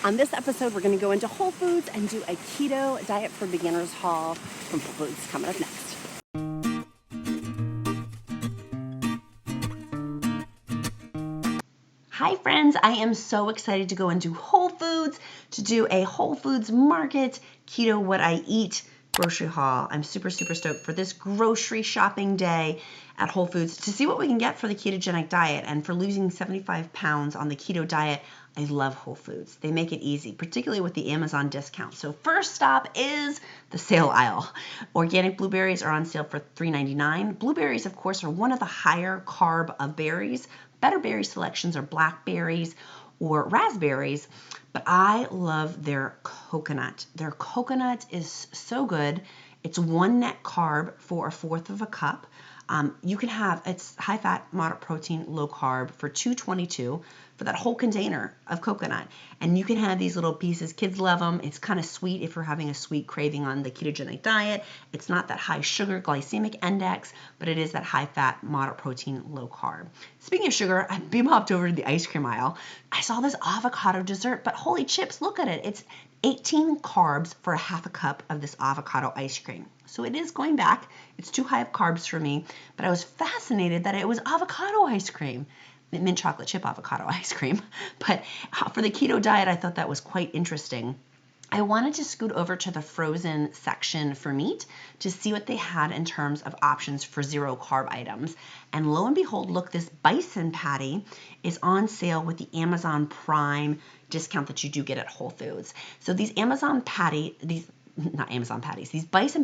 On this episode, we're going to go into Whole Foods and do a keto diet for beginners haul from Whole Foods coming up next. Hi friends, I am so excited to go into Whole Foods to do a Whole Foods Market Keto What I Eat grocery haul. I'm super stoked for this grocery shopping day at Whole Foods to see what we can get for the ketogenic diet. And for losing 75 pounds on the keto diet, I love Whole Foods. They make it easy, particularly with the Amazon discount. So first stop is the sale aisle. Organic blueberries are on sale for $3.99. Blueberries, of course, are one of the higher carb of berries. Better berry selections are blackberries or raspberries, but I love their coconut. Their coconut is so good. It's 1 net carb for 1/4 of a cup. You can have, it's high fat, moderate protein, low carb for $2.22 for that whole container of coconut. And you can have these little pieces. Kids love them. It's kind of sweet if you're having a sweet craving on the ketogenic diet. It's not that high sugar glycemic index, but it is that high fat, moderate protein, low carb. Speaking of sugar, I hopped over to the ice cream aisle. I saw this avocado dessert, but holy chips, look at it. It's 18 carbs for 1/2 cup of this avocado ice cream. So it is going back. It's too high of carbs for me, but I was fascinated that it was avocado ice cream. Mint chocolate chip avocado ice cream. But for the keto diet, I thought that was quite interesting. I wanted to scoot over to the frozen section for meat to see what they had in terms of options for 0 carb items. And lo and behold, look, this bison patty is on sale with the Amazon Prime discount that you do get at Whole Foods. So these bison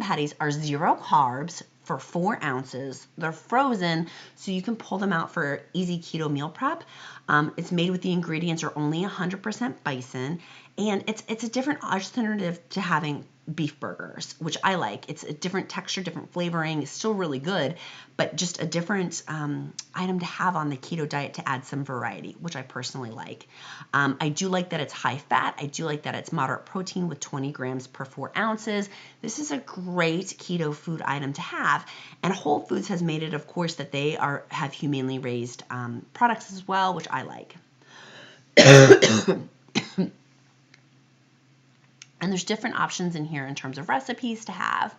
patties are 0 carbs for 4 ounces. They're frozen, so you can pull them out for easy keto meal prep. It's made with the ingredients are only 100% bison, and it's a different alternative to having beef burgers, which I like. It's a different texture, different flavoring. It's still really good, but just a different item to have on the keto diet to add some variety, which I personally like. I do like that it's high fat. I do like that it's moderate protein with 20 grams per 4 ounces. This is a great keto food item to have. And Whole Foods has made it, of course, that they have humanely raised products as well, which I like. And there's different options in here in terms of recipes to have.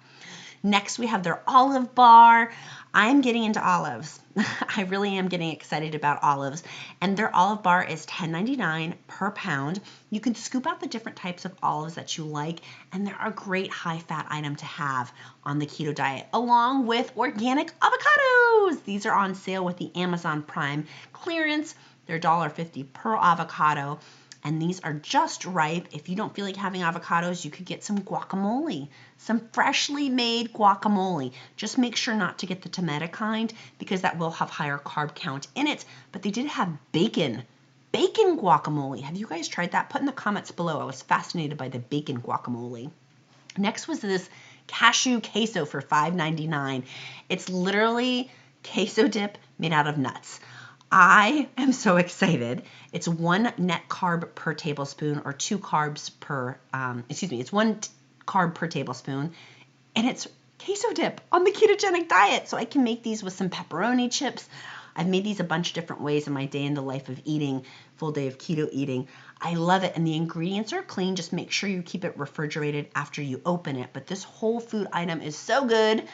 Next, we have their olive bar. I'm getting into olives. I really am getting excited about olives. And their olive bar is $10.99 per pound. You can scoop out the different types of olives that you like, and they're a great high-fat item to have on the keto diet, along with organic avocados. These are on sale with the Amazon Prime clearance. They're $1.50 per avocado. And these are just right. If you don't feel like having avocados, you could get some guacamole, some freshly made guacamole. Just make sure not to get the tomato kind because that will have higher carb count in it. But they did have bacon guacamole. Have you guys tried that? Put in the comments below. I was fascinated by the bacon guacamole. Next was this Cashew Queso for $5.99. It's literally queso dip made out of nuts. I am so excited. It's 1 net carb per tablespoon or 2 carbs per, it's 1 carb per tablespoon. And it's queso dip on the ketogenic diet. So I can make these with some pepperoni chips. I've made these a bunch of different ways in my day in the life of eating, full day of keto eating. I love it. And the ingredients are clean. Just make sure you keep it refrigerated after you open it. But this whole food item is so good.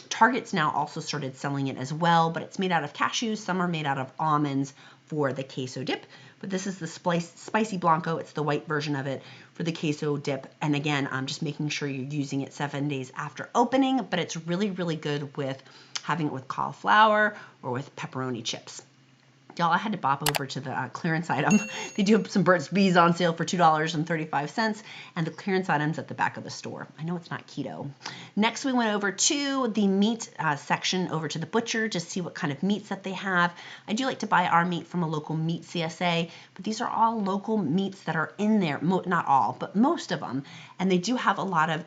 Target's now also started selling it as well, but it's made out of cashews. Some are made out of almonds for the queso dip, but this is the spicy Blanco. It's the white version of it for the queso dip. And again, I'm just making sure you're using it 7 days after opening, but it's really good with having it with cauliflower or with pepperoni chips. Y'all, I had to bop over to the clearance item. They do have some Burt's Bees on sale for $2.35, and the clearance items at the back of the store. I know it's not keto. Next, we went over to the meat section, over to the butcher to see what kind of meats that they have. I do like to buy our meat from a local meat CSA, but these are all local meats that are in there. Not all, but most of them. And they do have a lot of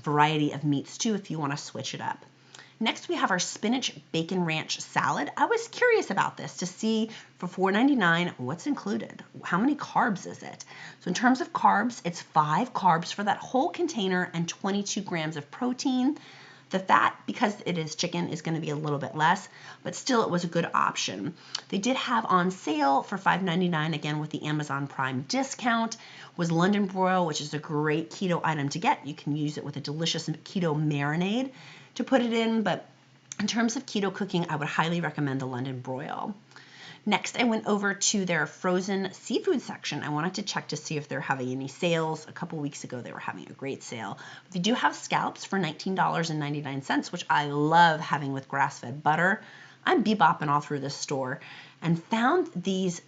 variety of meats too if you want to switch it up. Next, we have our spinach bacon ranch salad. I was curious about this to see for $4.99 what's included. How many carbs is it? So in terms of carbs, it's 5 carbs for that whole container and 22 grams of protein. The fat, because it is chicken, is going to be a little bit less, but still it was a good option. They did have on sale for $5.99, again with the Amazon Prime discount, was London broil, which is a great keto item to get. You can use it with a delicious keto marinade to put it in, but in terms of keto cooking, I would highly recommend the London broil. Next, I went over to their frozen seafood section. I wanted to check to see if they're having any sales. A couple weeks ago, they were having a great sale. They do have scallops for $19.99, which I love having with grass-fed butter. I'm bebopping all through this store and found these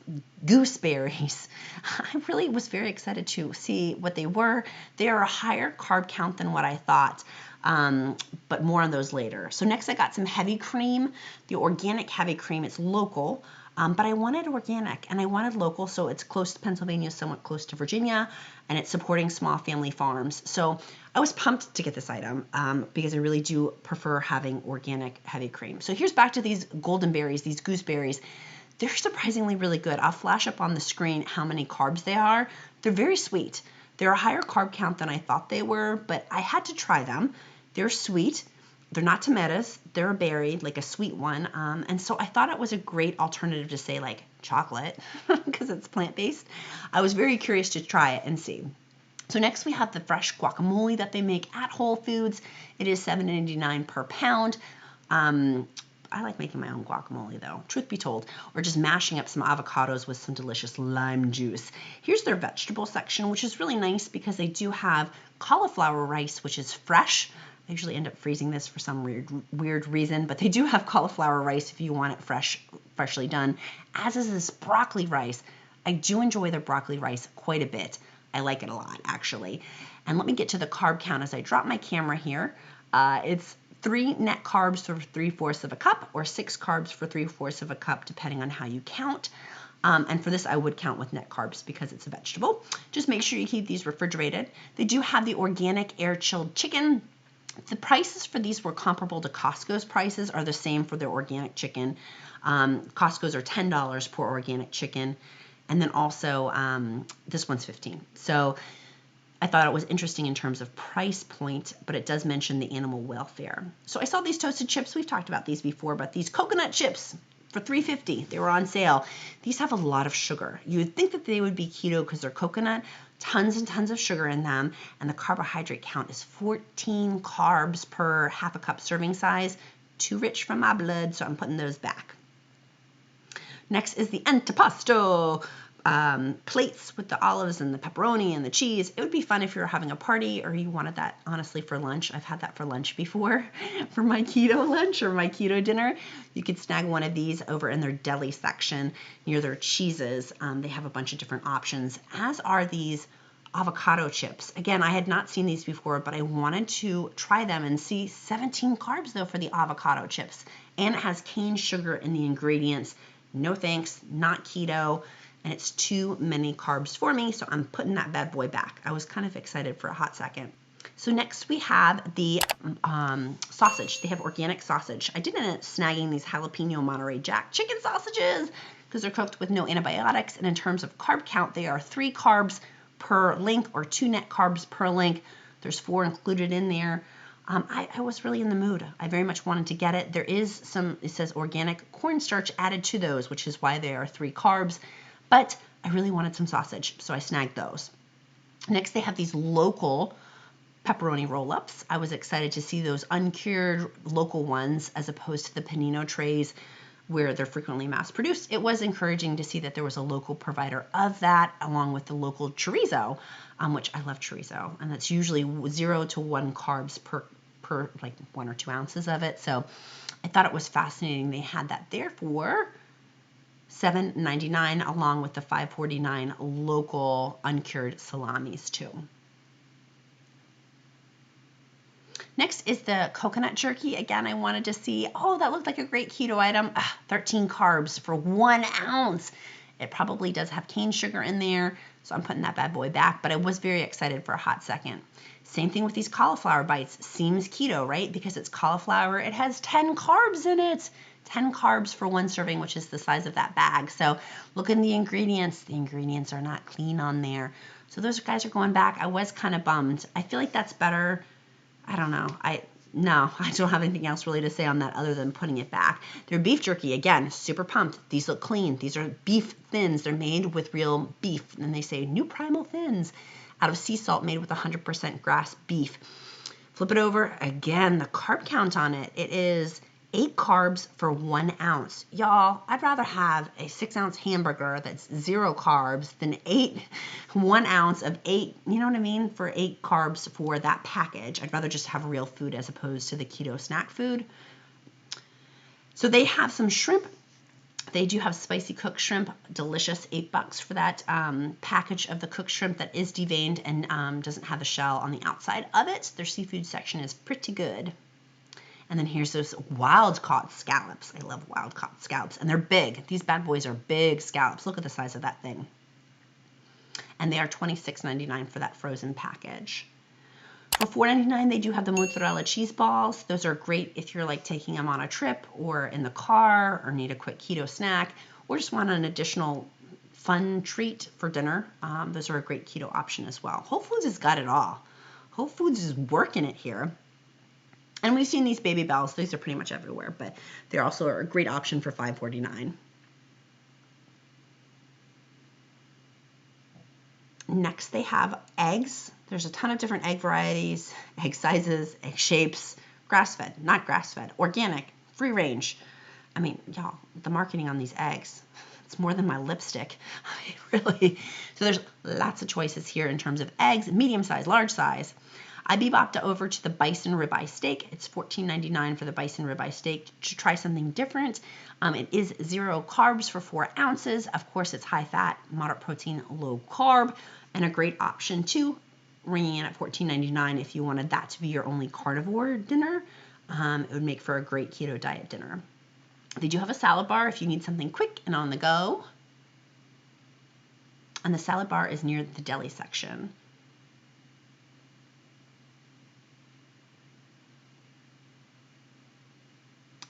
gooseberries. I really was very excited to see what they were. They are a higher carb count than what I thought, but more on those later. So next I got some heavy cream, the organic heavy cream. It's local. But I wanted organic and I wanted local, so it's close to Pennsylvania, somewhat close to Virginia, and it's supporting small family farms. So I was pumped to get this item because I really do prefer having organic heavy cream. So here's back to these golden berries, these gooseberries. They're surprisingly really good. I'll flash up on the screen how many carbs they are. They're very sweet. They're a higher carb count than I thought they were, but I had to try them. They're sweet. They're not tomatoes, they're a berry, like a sweet one. And so I thought it was a great alternative to say like chocolate because it's plant-based. I was very curious to try it and see. So next we have the fresh guacamole that they make at Whole Foods. It is $7.99 per pound. I like making my own guacamole though, truth be told, or just mashing up some avocados with some delicious lime juice. Here's their vegetable section, which is really nice because they do have cauliflower rice, which is fresh. I usually end up freezing this for some weird reason, but they do have cauliflower rice if you want it freshly done, as is this broccoli rice. I do enjoy their broccoli rice quite a bit. I like it a lot, actually. And let me get to the carb count as I drop my camera here. It's 3 net carbs for 3/4 of a cup, or 6 carbs for 3/4 of a cup, depending on how you count. And for this, I would count with net carbs because it's a vegetable. Just make sure you keep these refrigerated. They do have the organic air-chilled chicken. The prices for these were comparable to Costco's prices, are the same for their organic chicken. Costco's are $10 per organic chicken. And then also this one's $15. So I thought it was interesting in terms of price point, but it does mention the animal welfare. So I saw these toasted chips. We've talked about these before, but these coconut chips for $3.50. They were on sale. These have a lot of sugar. You would think that they would be keto because they're coconut. Tons and tons of sugar in them, and the carbohydrate count is 14 carbs per half a cup serving size. Too rich for my blood, so I'm putting those back. Next is the Antipasto plates with the olives and the pepperoni and the cheese. It would be fun if you were having a party or you wanted that, honestly, for lunch. I've had that for lunch before, for my keto lunch or my keto dinner. You could snag one of these over in their deli section near their cheeses. They have a bunch of different options, as are these avocado chips. Again, I had not seen these before, but I wanted to try them and see 17 carbs, though, for the avocado chips. And it has cane sugar in the ingredients. No thanks, not keto. And it's too many carbs for me, so I'm putting that bad boy back. I was kind of excited for a hot second. So next we have the sausage. They have organic sausage. I did end up snagging these jalapeno Monterey Jack chicken sausages because they're cooked with no antibiotics. And in terms of carb count, they are 3 carbs per link or 2 net carbs per link. There's 4 included in there. I was really in the mood. I very much wanted to get it. There is some, it says organic cornstarch added to those, which is why they are 3 carbs. But I really wanted some sausage, so I snagged those. Next, they have these local pepperoni roll-ups. I was excited to see those uncured local ones as opposed to the panino trays where they're frequently mass-produced. It was encouraging to see that there was a local provider of that, along with the local chorizo, which I love chorizo, and that's usually 0 to 1 carbs per like 1 or 2 ounces of it. So I thought it was fascinating they had that there for $7.99, along with the $5.49 local uncured salamis too. Next is the coconut jerky. Again, I wanted to see, oh, that looked like a great keto item. 13 carbs for 1 ounce. It probably does have cane sugar in there, so I'm putting that bad boy back, but I was very excited for a hot second. Same thing with these cauliflower bites. Seems keto, right? Because it's cauliflower. It has 10 carbs in it. 10 carbs for 1 serving, which is the size of that bag. So look in the ingredients. The ingredients are not clean on there. So those guys are going back. I was kind of bummed. I feel like that's better. I don't know. No, I don't have anything else really to say on that other than putting it back. Their beef jerky, again, super pumped. These look clean. These are beef thins. They're made with real beef. And they say new primal thins out of sea salt made with 100% grass beef. Flip it over. Again, the carb count on it. It is 8 carbs for 1 ounce. Y'all, I'd rather have a 6-ounce hamburger that's 0 carbs than 1 ounce of 8, you know what I mean, for 8 carbs for that package. I'd rather just have real food as opposed to the keto snack food. So they have some shrimp. They do have spicy cooked shrimp, delicious, $8 for that package of the cooked shrimp that is deveined and doesn't have the shell on the outside of it. Their seafood section is pretty good. And then here's those wild-caught scallops. I love wild-caught scallops. And they're big. These bad boys are big scallops. Look at the size of that thing. And they are $26.99 for that frozen package. For $4.99, they do have the mozzarella cheese balls. Those are great if you're like taking them on a trip or in the car or need a quick keto snack or just want an additional fun treat for dinner. Those are a great keto option as well. Whole Foods has got it all. Whole Foods is working it here. And we've seen these baby bells. These are pretty much everywhere, but they're also a great option for $5.49. Next, they have eggs. There's a ton of different egg varieties, egg sizes, egg shapes, grass-fed, not grass-fed, organic, free range. I mean, y'all, the marketing on these eggs, it's more than my lipstick. Really. So there's lots of choices here in terms of eggs, medium size, large size. I bebopped over to the bison ribeye steak. It's $14.99 for the bison ribeye steak to try something different. It is 0 carbs for 4 ounces. Of course, it's high fat, moderate protein, low carb, and a great option too, ringing in at $14.99 if you wanted that to be your only carnivore dinner. It would make for a great keto diet dinner. They do have a salad bar if you need something quick and on the go. And the salad bar is near the deli section.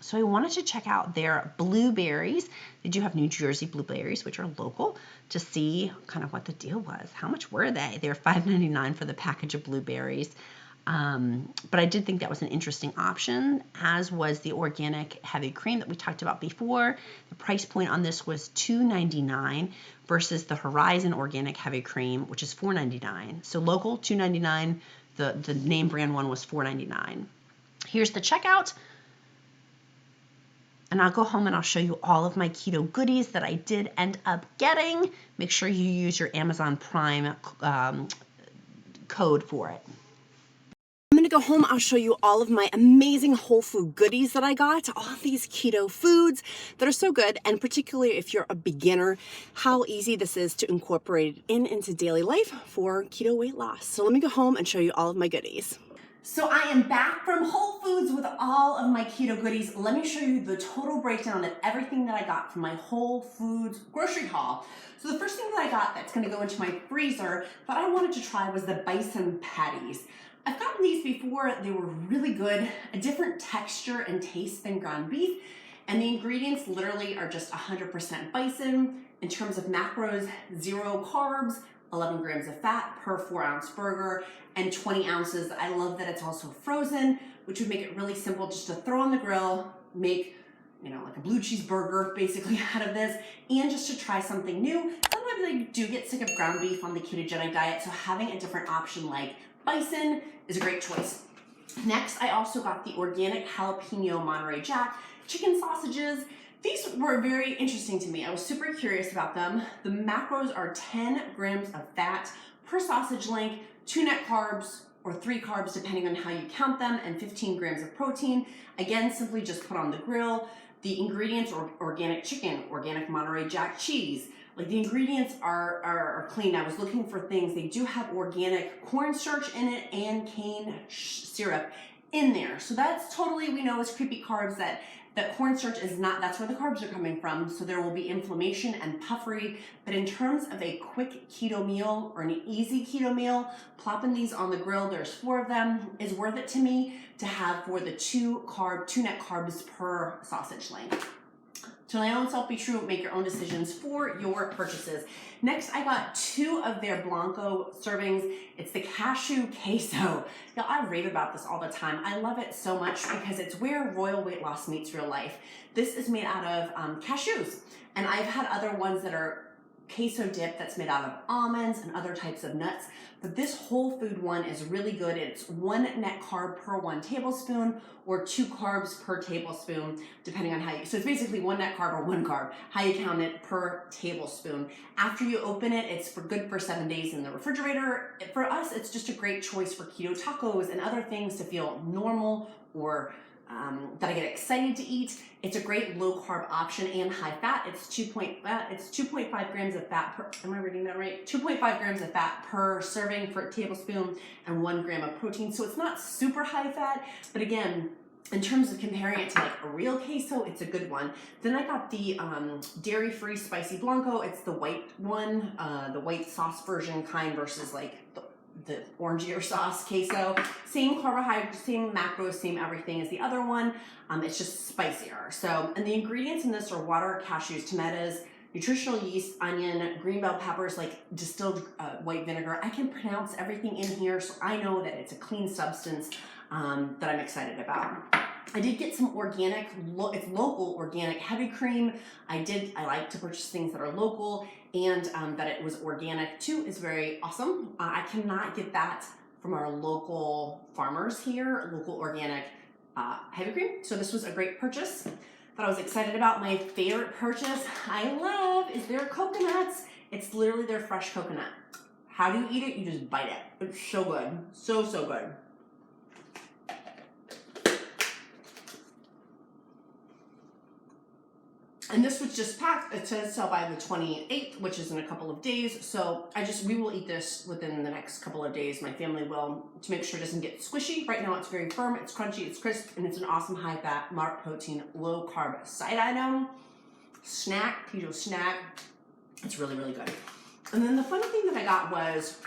So I wanted to check out their blueberries. They do have New Jersey blueberries, which are local, to see kind of what the deal was. How much were they? They're $5.99 for the package of blueberries. But I did think that was an interesting option, as was the organic heavy cream that we talked about before. The price point on this was $2.99 versus the Horizon organic heavy cream, which is $4.99. So local, $2.99. The name brand one was $4.99. Here's the checkout. And I'll go home and I'll show you all of my keto goodies that I did end up getting. Make sure you use your Amazon Prime code for it. I'm gonna go home, I'll show you all of my amazing whole food goodies that I got, all these keto foods that are so good, and particularly if you're a beginner, how easy this is to incorporate into daily life for keto weight loss. So let me go home and show you all of my goodies. So I am back from Whole Foods with all of my keto goodies. Let me show you the total breakdown of everything that I got from my Whole Foods grocery haul. So the first thing that I got that's gonna go into my freezer that I wanted to try was the bison patties. I've gotten these before, they were really good, a different texture and taste than ground beef, and the ingredients literally are just 100% bison. In terms of macros, 0 carbs, 11 grams of fat per 4-ounce burger, and 20 ounces. I love that it's also frozen, which would make it really simple just to throw on the grill, make, you know, like a blue cheeseburger basically out of this, and just to try something new. Sometimes I do get sick of ground beef on the ketogenic diet, so having a different option like bison is a great choice. Next, I also got the organic jalapeno Monterey Jack chicken sausages. These were very interesting to me. I was super curious about them. The macros are 10 grams of fat per sausage link, 2 net carbs or 3 carbs depending on how you count them, and 15 grams of protein. Again, simply just put on the grill. The ingredients are organic chicken, organic Monterey Jack cheese. Like the ingredients are clean. I was looking for things. They do have organic cornstarch in it and cane syrup in there. So that's totally, we know, as creepy carbs that cornstarch is not, that's where the carbs are coming from. So there will be inflammation and puffery. But in terms of a quick keto meal or an easy keto meal, plopping these on the grill, there's 4 of them, is worth it to me to have for the 2 net carbs per sausage link. To my own self be true, make your own decisions for your purchases. Next, I got 2 of their Blanco servings. It's the Cashew Queso. Now, I rave about this all the time. I love it so much because it's where royal weight loss meets real life. This is made out of cashews, and I've had other ones that are queso dip that's made out of almonds and other types of nuts, but this whole food one is really good. It's 1 net carb per 1 tablespoon or 2 carbs per tablespoon, depending on how you, so it's basically 1 net carb or 1 carb, how you count it per tablespoon. After you open it, it's good for 7 days in the refrigerator. For us, it's just a great choice for keto tacos and other things to feel normal or that I get excited to eat. It's a great low carb option and high fat. It's 2.5 grams of fat per, am I reading that right? 2.5 grams of fat per serving for a tablespoon and 1 gram of protein. So it's not super high fat, but again, in terms of comparing it to like a real queso, it's a good one. Then I got the dairy-free spicy Blanco. It's the white one, the white sauce version kind versus like the orangier sauce queso. Same carbohydrates, same macros, same everything as the other one. It's just spicier. So, and the ingredients in this are water, cashews, tomatoes, nutritional yeast, onion, green bell peppers, like distilled white vinegar. I can pronounce everything in here, so I know that it's a clean substance that I'm excited about. I did get some organic, it's local organic heavy cream. I like to purchase things that are local, and that it was organic too is very awesome. I cannot get that from our local farmers here, local organic heavy cream. So this was a great purchase that I was excited about. My favorite purchase I love is their coconuts. It's literally their fresh coconut. How do you eat it? You just bite it. It's so good. So, so good. And this was just packed. It says sell by the 28th, which is in a couple of days. So we will eat this within the next couple of days. My family will, to make sure it doesn't get squishy. Right now it's very firm, it's crunchy, it's crisp, and it's an awesome high fat, moderate protein, low carb side item. Snack, keto snack. It's really, really good. And then the funny thing that I got was,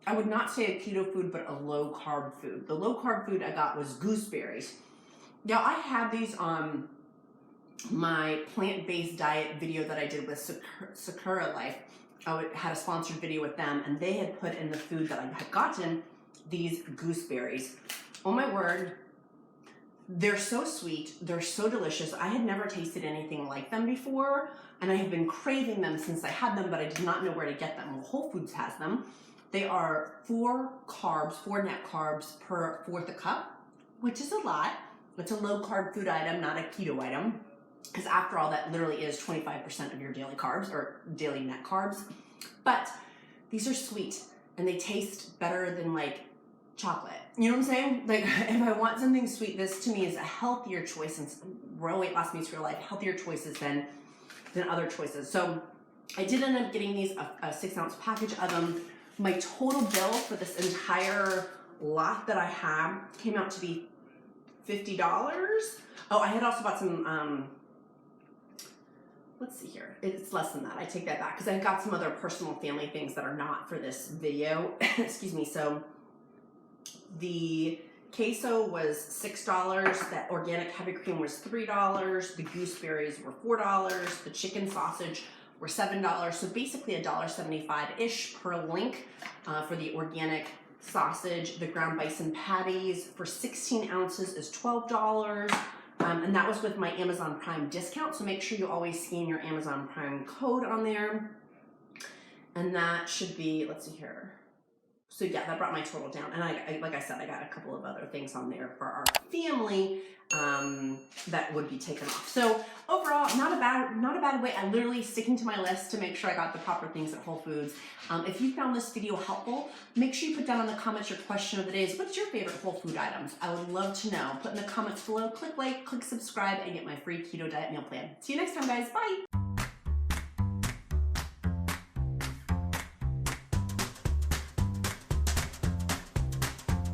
I would not say a keto food, but a low carb food. The low carb food I got was gooseberries. Now I have these on my plant-based diet video that I did with Sakura Life. I had a sponsored video with them, and they had put in the food that I had gotten these gooseberries. Oh my word, they're so sweet, they're so delicious. I had never tasted anything like them before, and I have been craving them since I had them, but I did not know where to get them. Well, Whole Foods has them. They are 4 net carbs per 1/4 a cup, which is a lot. It's a low carb food item, not a keto item. Because after all, that literally is 25% of your daily carbs or daily net carbs. But these are sweet and they taste better than like chocolate. You know what I'm saying? Like if I want something sweet, this to me is a healthier choice, and royal weight loss meets real life, healthier choices than other choices. So I did end up getting these, a 6-ounce package of them. My total bill for this entire lot that I have came out to be $50. Oh, I had also bought some, let's see here. It's less than that. I take that back because I got some other personal family things that are not for this video. Excuse me. So the queso was $6. That organic heavy cream was $3. The gooseberries were $4. The chicken sausage were $7. So basically $1.75-ish per link for the organic sausage. The ground bison patties for 16 ounces is $12. And that was with my Amazon Prime discount. So make sure you always scan your Amazon Prime code on there. And that should be, let's see here. So yeah, that brought my total down. And I like I said, I got a couple of other things on there for our family that would be taken off. So overall, not a bad way. I'm literally sticking to my list to make sure I got the proper things at Whole Foods. If you found this video helpful, make sure you put down in the comments your question of the day is, what's your favorite Whole Food items? I would love to know. Put in the comments below, click like, click subscribe, and get my free keto diet meal plan. See you next time, guys. Bye.